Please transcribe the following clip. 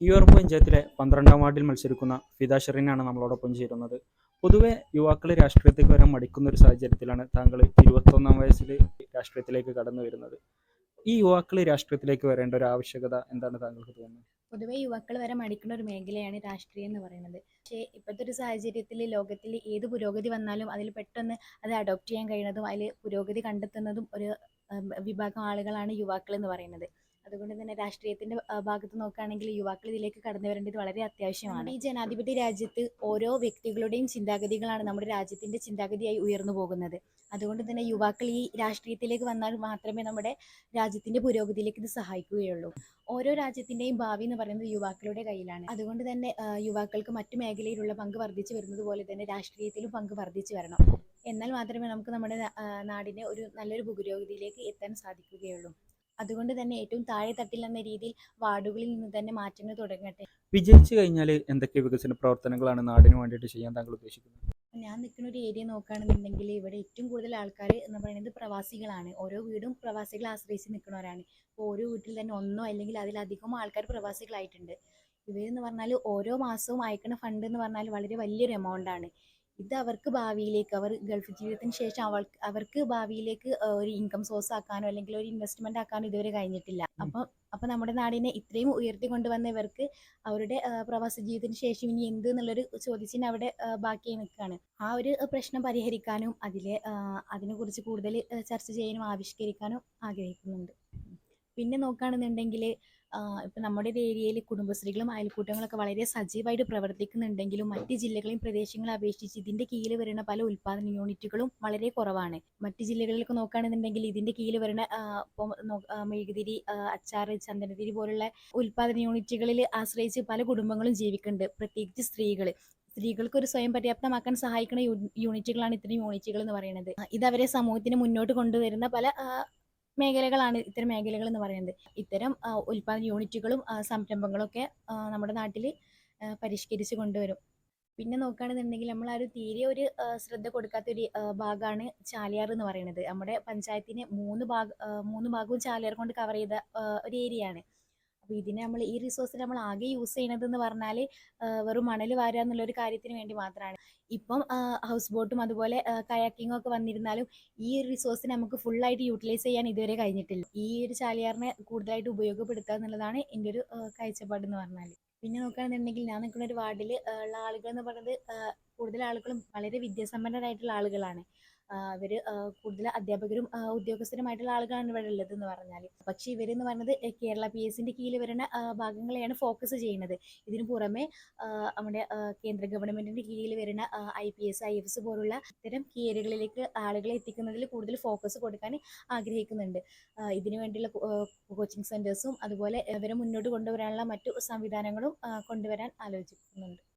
ഈയോർ പഞ്ചായത്തിലെ 12-ാം വാർഡിൽ മത്സരിക്കുന്ന ഫിദ ഷെറിനാണ് നമ്മളോടൊപ്പം ചേരുന്നത്. പൊതുവെ യുവാക്കൾ രാഷ്ട്രീയത്തേക്ക് വരാൻ മടിക്കുന്ന ഒരു സാഹചര്യത്തിലാണ് താങ്കൾ 21-ാം വയസ്സിൽ രാഷ്ട്രീയത്തിലേക്ക് കടന്നു വരുന്നത്. ഈ യുവാക്കൾ രാഷ്ട്രീയത്തിലേക്ക് വരേണ്ട ഒരു ആവശ്യകത എന്താണ് താങ്കൾക്ക് തോന്നുന്നത്? പൊതുവെ യുവാക്കൾ വരെ മടിക്കുന്ന ഒരു മേഖലയാണ് രാഷ്ട്രീയം എന്ന് പറയുന്നത്. പക്ഷേ ഇപ്പോഴത്തെ ഒരു സാഹചര്യത്തിൽ ലോകത്തിൽ ഏത് പുരോഗതി വന്നാലും അതിൽ പെട്ടെന്ന് അത് അഡോപ്റ്റ് ചെയ്യാൻ കഴിയുന്നതും അതിൽ പുരോഗതി കണ്ടെത്തുന്നതും ഒരു വിഭാഗം ആളുകളാണ് യുവാക്കൾ എന്ന് പറയുന്നത്. അതുകൊണ്ട് തന്നെ രാഷ്ട്രീയത്തിന്റെ ഭാഗത്ത് നോക്കുകയാണെങ്കിൽ യുവാക്കൾ ഇതിലേക്ക് കടന്നു വരേണ്ടത് വളരെ അത്യാവശ്യമാണ്. നമ്മുടെ ഈ ജനാധിപത്യ രാജ്യത്ത് ഓരോ വ്യക്തികളുടെയും ചിന്താഗതികളാണ് നമ്മുടെ രാജ്യത്തിന്റെ ചിന്താഗതിയായി ഉയർന്നു പോകുന്നത്. അതുകൊണ്ട് തന്നെ യുവാക്കൾ ഈ രാഷ്ട്രീയത്തിലേക്ക് വന്നാൽ മാത്രമേ നമ്മുടെ രാജ്യത്തിന്റെ പുരോഗതിയിലേക്ക് ഇത് സഹായിക്കുകയുള്ളൂ. ഓരോ രാജ്യത്തിന്റെയും ഭാവി എന്ന് പറയുന്നത് യുവാക്കളുടെ കയ്യിലാണ്. അതുകൊണ്ട് തന്നെ യുവാക്കൾക്ക് മറ്റു മേഖലയിലുള്ള പങ്ക് വർദ്ധിച്ചു വരുന്നത് പോലെ തന്നെ രാഷ്ട്രീയത്തിലും പങ്ക് വർദ്ധിച്ചു വരണം. എന്നാൽ മാത്രമേ നമുക്ക് നമ്മുടെ നാടിനെ ഒരു നല്ലൊരു പുരോഗതിയിലേക്ക് എത്താൻ സാധിക്കുകയുള്ളൂ. അതുകൊണ്ട് തന്നെ ഏറ്റവും താഴെ തട്ടിൽ എന്ന രീതിയിൽ വാർഡുകളിൽ നിന്ന് തന്നെ മാറ്റങ്ങൾ തുടങ്ങട്ടെ. വിജയിച്ചു കഴിഞ്ഞാൽ എന്തൊക്കെ വികസന പ്രവർത്തനങ്ങളാണ് നാടിന് വേണ്ടിയിട്ട് ചെയ്യാൻ താങ്കൾ ഉദ്ദേശിക്കുന്നത്? ഞാൻ നിൽക്കുന്ന ഒരു ഏരിയ നോക്കുകയാണെന്നുണ്ടെങ്കിൽ ഇവിടെ ഏറ്റവും കൂടുതൽ ആൾക്കാർ എന്ന് പറയുന്നത് പ്രവാസികളാണ്. ഓരോ വീടും പ്രവാസികളെ ആശ്രയിച്ച് നിൽക്കുന്നവരാണ്. ഇപ്പോൾ ഓരോ വീട്ടിൽ തന്നെ ഒന്നോ അല്ലെങ്കിൽ അതിലധികമോ ആൾക്കാർ പ്രവാസികളായിട്ടുണ്ട്. ഇവരെന്ന് പറഞ്ഞാൽ ഓരോ മാസവും അയക്കുന്ന ഫണ്ട് എന്ന് പറഞ്ഞാൽ വളരെ വലിയൊരു എമൗണ്ട് ആണ്. ഇത് അവർക്ക് ഭാവിയിലേക്ക് അവർ ഗൾഫ് ജീവിതത്തിന് ശേഷം അവർക്ക് ഭാവിയിലേക്ക് ഒരു ഇൻകം സോഴ്സ് ആക്കാനോ അല്ലെങ്കിൽ ഒരു ഇൻവെസ്റ്റ്മെന്റ് ആക്കാനോ ഇതുവരെ കഴിഞ്ഞിട്ടില്ല. അപ്പം നമ്മുടെ നാടിനെ ഇത്രയും ഉയർത്തി കൊണ്ടുവന്ന ഇവർക്ക് അവരുടെ പ്രവാസ ജീവിതത്തിന് ശേഷം ഇനി എന്ത് എന്നുള്ളൊരു ചോദ്യചിഹ്നം അവിടെ ബാക്കിയായി നിൽക്കുകയാണ്. ആ ഒരു പ്രശ്നം പരിഹരിക്കാനും അതിനെക്കുറിച്ച് കൂടുതൽ ചർച്ച ചെയ്യാനും ആവിഷ്കരിക്കാനും ആഗ്രഹിക്കുന്നുണ്ട്. പിന്നെ നോക്കുകയാണെന്നുണ്ടെങ്കിൽ ഇപ്പം നമ്മുടെ ഒരു ഏരിയയിൽ കുടുംബശ്രീകളും അയൽക്കൂട്ടങ്ങളൊക്കെ വളരെ സജീവമായിട്ട് പ്രവർത്തിക്കുന്നുണ്ടെങ്കിലും മറ്റ് ജില്ലകളെയും പ്രദേശങ്ങളെ അപേക്ഷിച്ച് ഇതിൻ്റെ കീഴിൽ വരുന്ന പല ഉൽപ്പാദന യൂണിറ്റുകളും വളരെ കുറവാണ്. മറ്റ് ജില്ലകളിലൊക്കെ നോക്കുകയാണെന്നുണ്ടെങ്കിൽ ഇതിൻ്റെ കീഴിൽ വരുന്ന ഇപ്പം മെഴുകുതിരി, അച്ചാർ, ചന്ദനത്തിരി പോലുള്ള ഉൽപ്പാദന യൂണിറ്റുകളിൽ ആശ്രയിച്ച് പല കുടുംബങ്ങളും ജീവിക്കുന്നുണ്ട്. പ്രത്യേകിച്ച് സ്ത്രീകൾക്ക് ഒരു സ്വയം പര്യാപ്തമാക്കാൻ സഹായിക്കുന്ന യൂണിറ്റുകളാണ് ഇത്തരം യൂണിറ്റുകൾ എന്ന് പറയുന്നത്. ഇത് അവരെ സമൂഹത്തിന് മുന്നോട്ട് കൊണ്ടുവരുന്ന പല മേഖലകളാണ് ഇത്തരം മേഖലകൾ എന്ന് പറയുന്നത്. ഇത്തരം ഉൽപ്പാദന യൂണിറ്റുകളും സംരംഭങ്ങളും ഒക്കെ നമ്മുടെ നാട്ടിൽ പരിഷ്കരിച്ച് കൊണ്ടുവരും. പിന്നെ നോക്കുകയാണെന്നുണ്ടെങ്കിൽ നമ്മൾ ആ ഒരു തീരെ ഒരു ശ്രദ്ധ കൊടുക്കാത്ത ഒരു ഭാഗമാണ് ചാലിയാർ എന്ന് പറയുന്നത്. നമ്മുടെ പഞ്ചായത്തിന് മൂന്ന് ഭാഗവും ചാലിയാർ കൊണ്ട് കവർ ചെയ്ത ഒരു ഏരിയ ആണ്. അപ്പോൾ ഇതിനെ നമ്മൾ ഈ റിസോഴ്സ് നമ്മൾ ആകെ യൂസ് ചെയ്യണത് എന്ന് പറഞ്ഞാൽ വെറും മണൽ വാരുക എന്നുള്ള ഒരു കാര്യത്തിന് വേണ്ടി മാത്രമാണ്. ഇപ്പം ഹൗസ് ബോട്ടും അതുപോലെ കയാക്കിങ്ങും ഒക്കെ വന്നിരുന്നാലും ഈ ഒരു റിസോഴ്സിനെ നമുക്ക് ഫുള്ളായിട്ട് യൂട്ടിലൈസ് ചെയ്യാൻ ഇതുവരെ കഴിഞ്ഞിട്ടില്ല. ഈ ഒരു ചാലിയാറിനെ കൂടുതലായിട്ട് ഉപയോഗപ്പെടുത്തുക എന്നുള്ളതാണ് എൻ്റെ ഒരു കാഴ്ചപ്പാട് എന്ന് പറഞ്ഞാൽ. പിന്നെ നോക്കുകയാണെന്നുണ്ടെങ്കിൽ ഞാൻ നിൽക്കുന്ന ഒരു വാർഡിൽ ഉള്ള ആളുകൾ എന്ന് പറയുന്നത് കൂടുതൽ ആളുകളും വളരെ വിദ്യാസമ്പന്നരായിട്ടുള്ള ആളുകളാണ്. ഇവര് കൂടുതൽ അധ്യാപകരും ഉദ്യോഗസ്ഥരുമായിട്ടുള്ള ആളുകളാണ് ഇവിടെ ഉള്ളത് എന്ന് പറഞ്ഞാൽ. പക്ഷെ ഇവരെന്ന് പറയുന്നത് കേരള PSCന്റെ കീഴിൽ വരുന്ന ഭാഗങ്ങളെയാണ് ഫോക്കസ് ചെയ്യുന്നത്. ഇതിനു പുറമെ നമ്മുടെ കേന്ദ്ര ഗവൺമെന്റിന്റെ കീഴിൽ വരുന്ന IPS IFS പോലുള്ള ഇത്തരം കീ ഏരിയകളിലേക്ക് ആളുകളെ എത്തിക്കുന്നതിൽ കൂടുതൽ ഫോക്കസ് കൊടുക്കാൻ ആഗ്രഹിക്കുന്നുണ്ട്. ഇതിനു വേണ്ടിയുള്ള കോച്ചിങ് സെന്റേഴ്സും അതുപോലെ ഇവരെ മുന്നോട്ട് കൊണ്ടുവരാനുള്ള മറ്റു സംവിധാനങ്ങളും കൊണ്ടുവരാൻ ആലോചിക്കുന്നുണ്ട്.